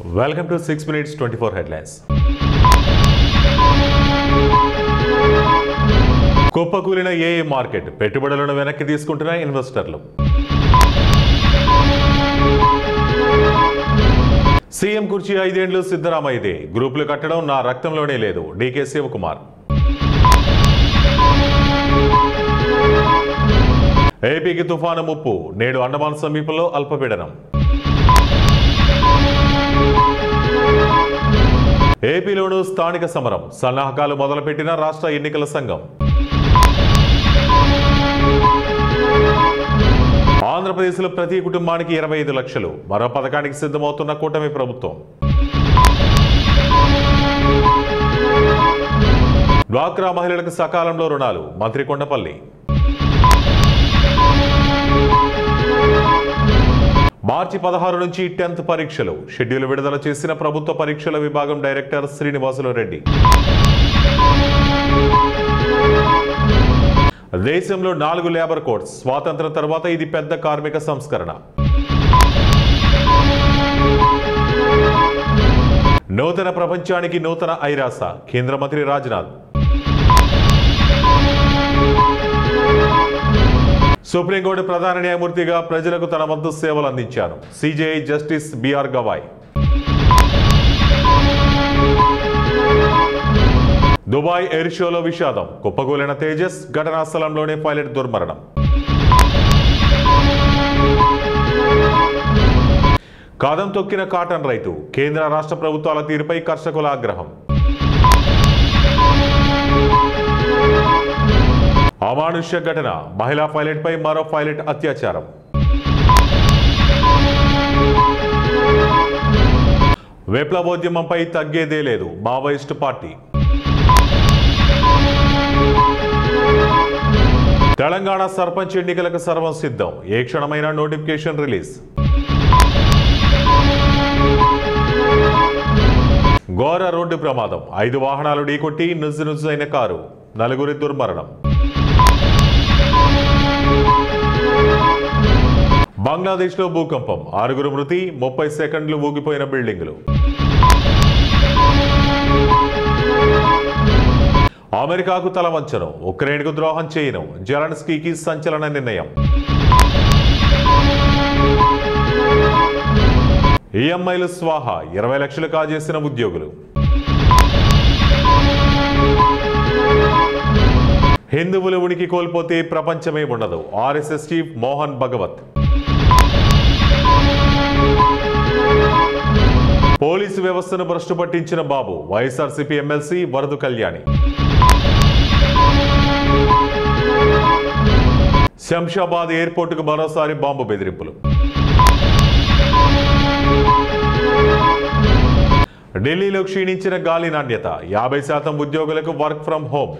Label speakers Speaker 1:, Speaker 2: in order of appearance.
Speaker 1: Welcome to 6 Minutes 24 Headlines. కుప్పకూలిన ఏఏ market పెట్టుబడులను వెనక్కి తీసుకుంటున్న ఇన్వెస్టర్లు. సీఎం కుర్చీ 5 ఏళ్లు సిద్ధరామయ్యదే, గ్రూపులు కట్టడం నా రక్తంలోనే లేదు, డీకే శివకుమార్. ఏపీకి తుఫాను ముప్పు, నేడు అండమాన్ సమీపంలో అల్పపీడనం. ఏపీలోనూ స్థానిక సమరం, సన్నాహకాలు మొదలుపెట్టిన రాష్ట్ర ఎన్నికల సంఘం. ఆంధ్రప్రదేశ్లో ప్రతి కుటుంబానికి 25 లక్షలు, మరో పథకానికి సిద్ధమవుతున్న కూటమి ప్రభుత్వం. డ్వాక్రా మహిళలకు సకాలంలో రుణాలు, మంత్రి కొండపల్లి. మార్చి 16 నుంచి 10th పరీక్షలు, షెడ్యూల్ విడుదల చేసిన ప్రభుత్వ పరీక్షల విభాగం డైరెక్టర్ శ్రీనివాసులు రెడ్డి. దేశంలో 4 లేబర్ కోడ్స్, స్వాతంత్రం తర్వాత ఇది పెద్ద కార్మిక సంస్కరణ. నూతన ప్రపంచానికి నూతన ఐరాస, కేంద్ర మంత్రి రాజ్నాథ్. సుప్రీంకోర్టు ప్రధాన న్యాయమూర్తిగా ప్రజలకు తన వంతు సేవలు అందించాను, CJI justice BR Gavai. Dubai air షోలో విషాదం, కుప్పకూలిన తేజస్, ఘటనా స్థలంలోనే పైలట్ దుర్మరణం. కాదం తొక్కిన కాటన్ రైతు, కేంద్ర రాష్ట్ర ప్రభుత్వాల తీరుపై కర్షకుల ఆగ్రహం. అమానుష్య ఘటన, మహిళా పైలట్ పై మరో పైలట్ అత్యాచారం. విప్లవోద్యమంపై తగ్గేదే లేదు, మావోయిస్టు పార్టీ. తెలంగాణ సర్పంచ్ ఎన్నికలకు సర్వం సిద్ధం, ఏ క్షణమైన నోటిఫికేషన్ రిలీజ్. ఘోర రోడ్డు ప్రమాదం, 5 వాహనాలు ఢీకొట్టి నుజ్జునుజ్జైన కారు, 4 దుర్మరణం. బంగ్లాదేశ్లో భూకంపం, 6 మృతి, 30 సెకండ్లు ఊగిపోయిన బిల్డింగులు. అమెరికాకు తలవంచను, ఉక్రెయిన్కు ద్రోహం చేయను, జెలెన్స్కీకి సంచలన నిర్ణయం. ఈఎంఐలు స్వాహా, 20 లక్షలు కాజేసిన ఉద్యోగులు. హిందువుల ఉనికి కోల్పోతే ప్రపంచమే ఉండదు, RSS chief Mohan Bhagwat. Police వ్యవస్థను భ్రష్టు పట్టించిన బాబు, వైఎస్ఆర్సీపీ ఎమ్మెల్సీ వరదు కళ్యాణి. శంషాబాద్ ఎయిర్పోర్టుకు మరోసారి బాంబు బెదిరింపులు. ఢిల్లీలో క్షీణించిన గాలి నాణ్యత, 50% ఉద్యోగులకు వర్క్ ఫ్రం హోం.